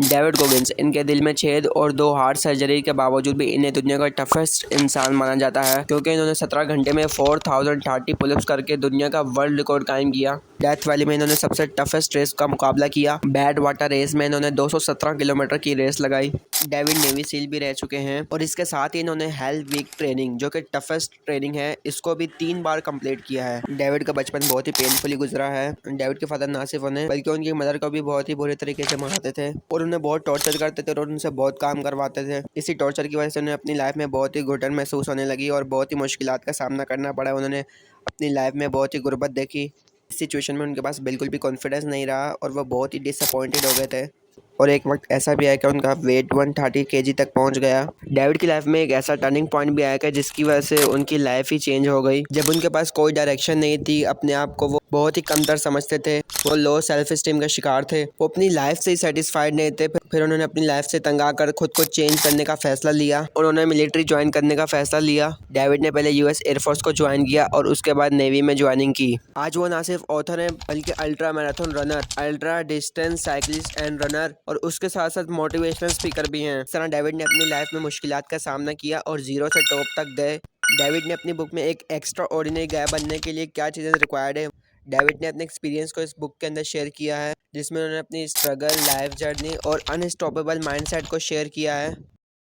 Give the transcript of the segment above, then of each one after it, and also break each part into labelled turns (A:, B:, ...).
A: David Goggins, इनके दिल में छेद और 2 हार्ट सर्जरी के बावजूद भी इन्हें दुनिया का टफेस्ट इंसान माना जाता है, क्योंकि इन्होंने 17 घंटे में 4030 पुलअप्स करके दुनिया का वर्ल्ड रिकॉर्ड कायम किया। डेथ वैली में इन्होंने सबसे टफेस्ट रेस का मुकाबला किया। बैड वाटर रेस में इन्होंने 217 किलोमीटर की रेस लगाई। डेविड नेवी सील भी रह चुके हैं और इसके साथ ही इन्होंने हेल वीक ट्रेनिंग, जो कि टफेस्ट ट्रेनिंग है, इसको भी 3 बार कंप्लीट किया है। डेविड का बचपन बहुत ही पेनफुली गुजरा है। डेविड के फादर ना सिर्फ उन्हें बल्कि उनकी मदर को भी बहुत ही बुरे तरीके से मारते थे और उन्हें बहुत टॉर्चर करते थे और उनसे बहुत काम करवाते थे। इसी टॉर्चर की वजह से उन्हें अपनी लाइफ में बहुत ही घुटन महसूस होने लगी और बहुत ही मुश्किलात का सामना करना पड़ा। उन्होंने अपनी लाइफ में बहुत ही गुर्बत देखी। इस सिचुएशन में उनके पास बिल्कुल भी कॉन्फिडेंस नहीं रहा और वो बहुत ही डिसअपॉइंटेड हो गए थे और एक वक्त ऐसा भी आया कि उनका वेट 130 kg तक पहुंच गया। डेविड की लाइफ में एक ऐसा टर्निंग पॉइंट भी आया कि जिसकी वजह से उनकी लाइफ ही चेंज हो गई। जब उनके पास कोई डायरेक्शन नहीं थी, अपने आप को वो बहुत ही कमतर समझते थे, वो लो सेल्फ स्टीम का शिकार थे, वो अपनी लाइफ से ही सेटिस्फाइड नहीं थे। फिर उन्होंने अपनी लाइफ से तंग आकर खुद को चेंज करने का फैसला लिया। उन्होंने मिलिट्री ज्वाइन करने का फैसला लिया। डेविड ने पहले यूएस एयरफोर्स को ज्वाइन किया और उसके बाद नेवी में ज्वाइनिंग की। आज वो ना सिर्फ ऑथर हैं बल्कि ultra marathon runner, ultra distance cyclist and runner और उसके साथ साथ मोटिवेशनल स्पीकर भी हैं। इस तरह डेविड ने अपनी लाइफ में मुश्किलात का सामना किया और जीरो से टॉप तक गए। डेविड ने अपनी बुक में एक एक्स्ट्रा ऑर्डिनरी गाय बनने के लिए क्या चीज़ें रिक्वायर्ड है, डेविड ने अपने एक्सपीरियंस को इस बुक के अंदर शेयर किया है, जिसमें उन्होंने अपनी स्ट्रगल, लाइफ जर्नी और अनस्टॉपेबल माइंडसेट को शेयर किया है।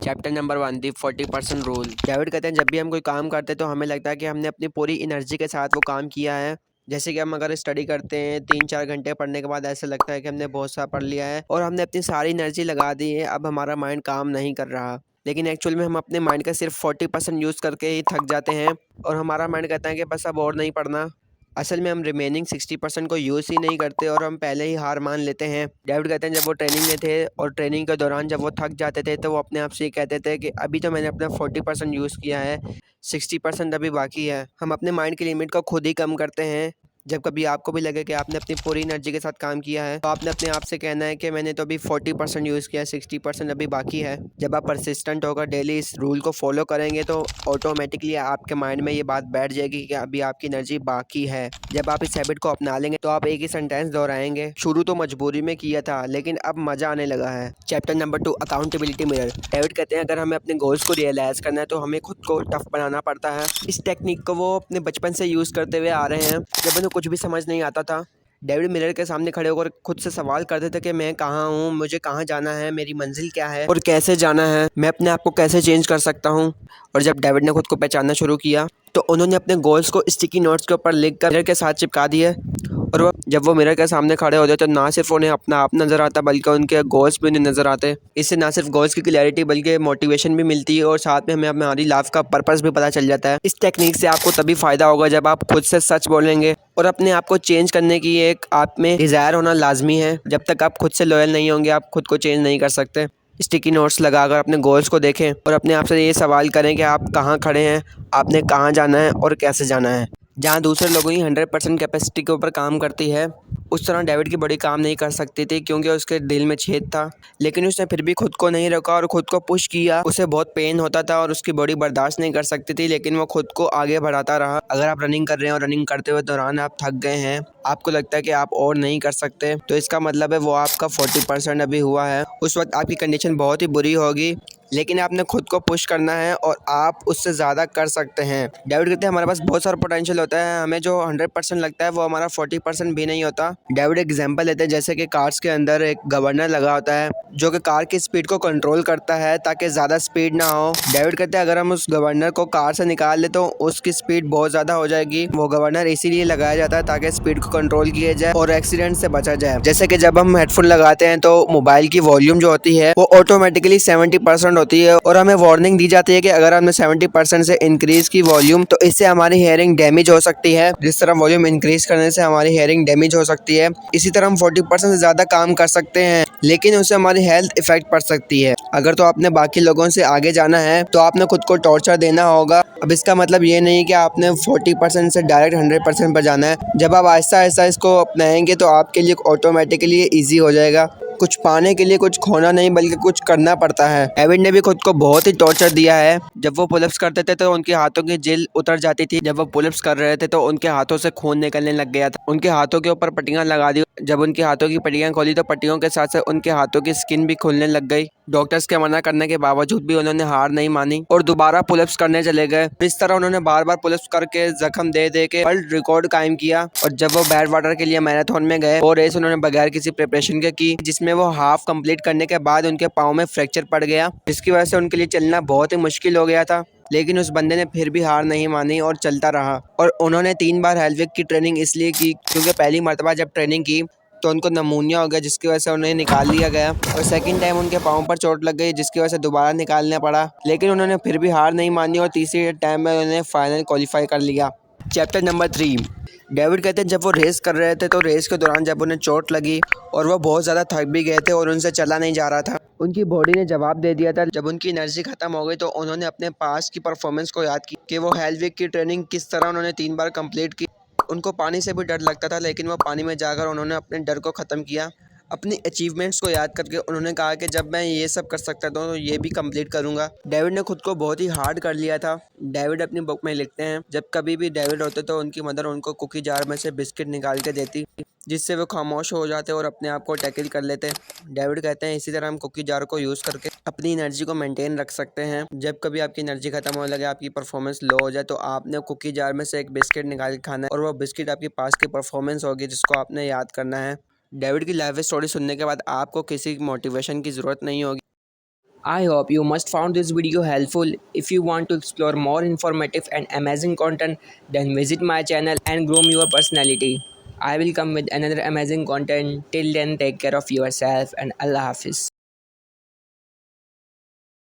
A: चैप्टर नंबर 1, दी 40% रूल। डेविड कहते हैं जब भी हम कोई काम करते हैं तो हमें लगता है कि हमने अपनी पूरी एनर्जी के साथ वो काम किया है। जैसे कि हम अगर स्टडी करते हैं 3-4 घंटे पढ़ने के बाद ऐसा लगता है कि हमने बहुत सा पढ़ लिया है और हमने अपनी सारी एनर्जी लगा दी है, अब हमारा माइंड काम नहीं कर रहा। लेकिन एक्चुअल में हम अपने माइंड का सिर्फ 40% यूज़ करके ही थक जाते हैं और हमारा माइंड कहता है कि बस अब और नहीं पढ़ना। असल में हम रिमेनिंग 60% को यूज़ ही नहीं करते और हम पहले ही हार मान लेते हैं। डेविड कहते हैं जब वो ट्रेनिंग में थे और ट्रेनिंग के दौरान जब वो थक जाते थे तो वो अपने आप से ये कहते थे कि अभी तो मैंने अपना 40% यूज़ किया है, 60% अभी बाकी है। हम अपने माइंड की लिमिट को खुद ही कम करते हैं। जब कभी आपको भी लगे कि आपने अपनी पूरी एनर्जी के साथ काम किया है तो आपने अपने आप से कहना है कि मैंने तो अभी 40% यूज़ किया है, 60% अभी बाकी है। जब आप परसिस्टेंट होकर डेली इस रूल को फॉलो करेंगे तो ऑटोमेटिकली आपके माइंड में ये बात बैठ जाएगी कि अभी आपकी एनर्जी बाकी है। जब आप इस हैबिट को अपना लेंगे तो आप एक ही सेंटेंस दोहराएंगे, शुरू तो मजबूरी में किया था लेकिन अब मज़ा आने लगा है। Chapter number 2, accountability mirror. David कहते हैं अगर हमें अपने गोल्स को रियलाइज़ करना है तो हमें खुद को टफ बनाना पड़ता है। इस टेक्निक को वो अपने बचपन से यूज़ करते हुए आ रहे हैं। जब उन्हें कुछ भी समझ नहीं आता था, डेविड मिरर के सामने खड़े होकर खुद से सवाल करते थे कि मैं कहाँ हूँ, मुझे कहाँ जाना है, मेरी मंजिल क्या है और कैसे जाना है, मैं अपने आप को कैसे चेंज कर सकता हूँ। और जब डेविड ने खुद को पहचानना शुरू किया तो उन्होंने अपने गोल्स को स्टिकी नोट्स के ऊपर लिख कर मिरर के साथ चिपका दिए और जब वो मिरर के सामने खड़े होते तो ना सिर्फ उन्हें अपना आप नज़र आता बल्कि उनके गोल्स भी उन्हें नज़र आते। इससे ना सिर्फ गोल्स की क्लैरिटी बल्कि मोटिवेशन भी मिलती है और साथ में हमें हमारी लाइफ का पर्पस भी पता चल जाता है। इस टेक्निक से आपको तभी फ़ायदा होगा जब आप खुद से सच बोलेंगे और अपने आप को चेंज करने की एक आप में डिज़ायर होना लाजमी है। जब तक आप खुद से लॉयल नहीं होंगे आप खुद को चेंज नहीं कर सकते। स्टिकी नोट्स लगाकर अपने गोल्स को देखें और अपने आप से ये सवाल करें कि आप कहाँ खड़े हैं, आपने कहाँ जाना है और कैसे जाना है। जहाँ दूसरे लोगों की 100% कैपेसिटी के ऊपर काम करती है, उस तरह डेविड की बॉडी काम नहीं कर सकती थी क्योंकि उसके दिल में छेद था। लेकिन उसने फिर भी खुद को नहीं रोका और खुद को पुश किया। उसे बहुत पेन होता था और उसकी बॉडी बर्दाश्त नहीं कर सकती थी, लेकिन वो खुद को आगे बढ़ाता रहा। अगर आप रनिंग कर रहे हैं और रनिंग करते हुए दौरान आप थक गए हैं, आपको लगता है कि आप और नहीं कर सकते, तो इसका मतलब है वो आपका 40% अभी हुआ है। उस वक्त आपकी कंडीशन बहुत ही बुरी होगी, लेकिन आपने खुद को पुश करना है और आप उससे ज़्यादा कर सकते हैं। डेविड कहते हैं हमारे पास बहुत सारा पोटेंशियल होता है, हमें जो 100% लगता है वो हमारा 40% भी नहीं होता। डेविड एग्जांपल लेते हैं जैसे कि कार्स के अंदर एक गवर्नर लगा होता है जो कि कार की स्पीड को कंट्रोल करता है ताकि ज़्यादा स्पीड ना हो। डेविड कहते हैं अगर हम उस गवर्नर को कार से निकाल ले तो उसकी स्पीड बहुत ज़्यादा हो जाएगी। वो गवर्नर इसीलिए लगाया जाता है ताकि स्पीड को कंट्रोल किया जाए और एक्सीडेंट से बचा जाए। जैसे कि जब हम हेडफोन लगाते हैं तो मोबाइल की वॉल्यूम जो होती है वो ऑटोमेटिकली 70% होती है और हमें वार्निंग दी जाती है कि अगर हमने 70% से इंक्रीज की वॉल्यूम तो इससे हमारी हेयरिंग डैमेज हो सकती है। जिस तरह वॉल्यूम इंक्रीज करने से हमारी हेयरिंग डैमेज हो सकती है, इसी तरह हम 40% से ज़्यादा काम कर सकते हैं लेकिन उससे हमारी हेल्थ इफेक्ट पड़ सकती है। अगर तो आपने बाकी लोगों से आगे जाना है तो आपने खुद को टॉर्चर देना होगा। अब इसका मतलब ये नहीं कि आपने 40% से डायरेक्ट 100% पर जाना है। जब आप आहिस्ता आहिस्ता इसको अपनाएंगे तो आपके लिए ऑटोमेटिकली ईजी हो जाएगा। कुछ पाने के लिए कुछ खोना नहीं बल्कि कुछ करना पड़ता है। डेविड ने भी खुद को बहुत ही टॉर्चर दिया है। जब वो पुलअप्स करते थे तो उनके हाथों की जेल उतर जाती थी। जब वो पुलअप्स कर रहे थे तो उनके हाथों से खून निकलने लग गया था। उनके हाथों के ऊपर पट्टियां लगा दी। जब उनके हाथों की पट्टियां खोली तो पट्टियों के साथ साथ उनके हाथों की स्किन भी खुलने लग गई। डॉक्टर्स के मना करने के बावजूद भी उन्होंने हार नहीं मानी और दोबारा पुलअप्स करने चले गए। इस तरह उन्होंने बार बार पुलअप्स करके जख्म दे दे के वर्ल्ड रिकॉर्ड कायम किया। और जब वो बैड वाटर के लिए मैराथन में गए वो रेस उन्होंने बगैर किसी प्रिपरेशन के की, जिसमें वो हाफ कंप्लीट करने के बाद उनके पाँव में फ्रैक्चर पड़ गया, जिसकी वजह से उनके लिए चलना बहुत ही मुश्किल हो गया था। लेकिन उस बंदे ने फिर भी हार नहीं मानी और चलता रहा। और उन्होंने 3 बार हेलविक की ट्रेनिंग इसलिए की क्योंकि पहली मरतबा जब ट्रेनिंग की तो उनको नमूनिया हो गया, जिसकी वजह से उन्हें निकाल लिया गया। और सेकंड टाइम उनके पाँव पर चोट लग गई, जिसकी वजह से दोबारा निकालना पड़ा। लेकिन उन्होंने फिर भी हार नहीं मानी और तीसरे टाइम में उन्होंने फाइनल क्वालिफाई कर लिया। Chapter number 3। डेविड कहते हैं जब वो रेस कर रहे थे तो रेस के दौरान जब उन्हें चोट लगी और वो बहुत ज़्यादा थक भी गए थे और उनसे चला नहीं जा रहा था, उनकी बॉडी ने जवाब दे दिया था। जब उनकी एनर्जी खत्म हो गई तो उन्होंने अपने पास की परफॉर्मेंस को याद की कि वो हेलविक की ट्रेनिंग किस तरह उन्होंने 3 बार कंप्लीट की। उनको पानी से भी डर लगता था, लेकिन वो पानी में जाकर उन्होंने अपने डर को ख़त्म किया। अपनी अचीवमेंट्स को याद करके उन्होंने कहा कि जब मैं ये सब कर सकता था तो ये भी कंप्लीट करूंगा। डेविड ने खुद को बहुत ही हार्ड कर लिया था। डेविड अपनी बुक में लिखते हैं जब कभी भी डेविड होते तो उनकी मदर उनको कुकी जार में से बिस्किट निकाल के देती, जिससे वो खामोश हो जाते और अपने आप को टैकल कर लेते। डेविड कहते हैं इसी तरह हम कुकी जार को यूज़ करके अपनी एनर्जी को मेंटेन रख सकते हैं। जब कभी आपकी एनर्जी खत्म होने लगे, आपकी परफॉर्मेंस लो हो जाए, तो आपने कुकी जार में से एक बिस्किट निकाल के खाना है और वो बिस्किट आपके पास की परफॉर्मेंस होगी जिसको आपने याद करना है। डेविड की लाइफ स्टोरी सुनने के बाद आपको किसी मोटिवेशन की ज़रूरत नहीं होगी। I hope you must found this video helpful. If you want to explore more informative and amazing content, then visit my channel and groom your personality. I will come with another amazing content. Till then, take care of yourself and Allah Hafiz.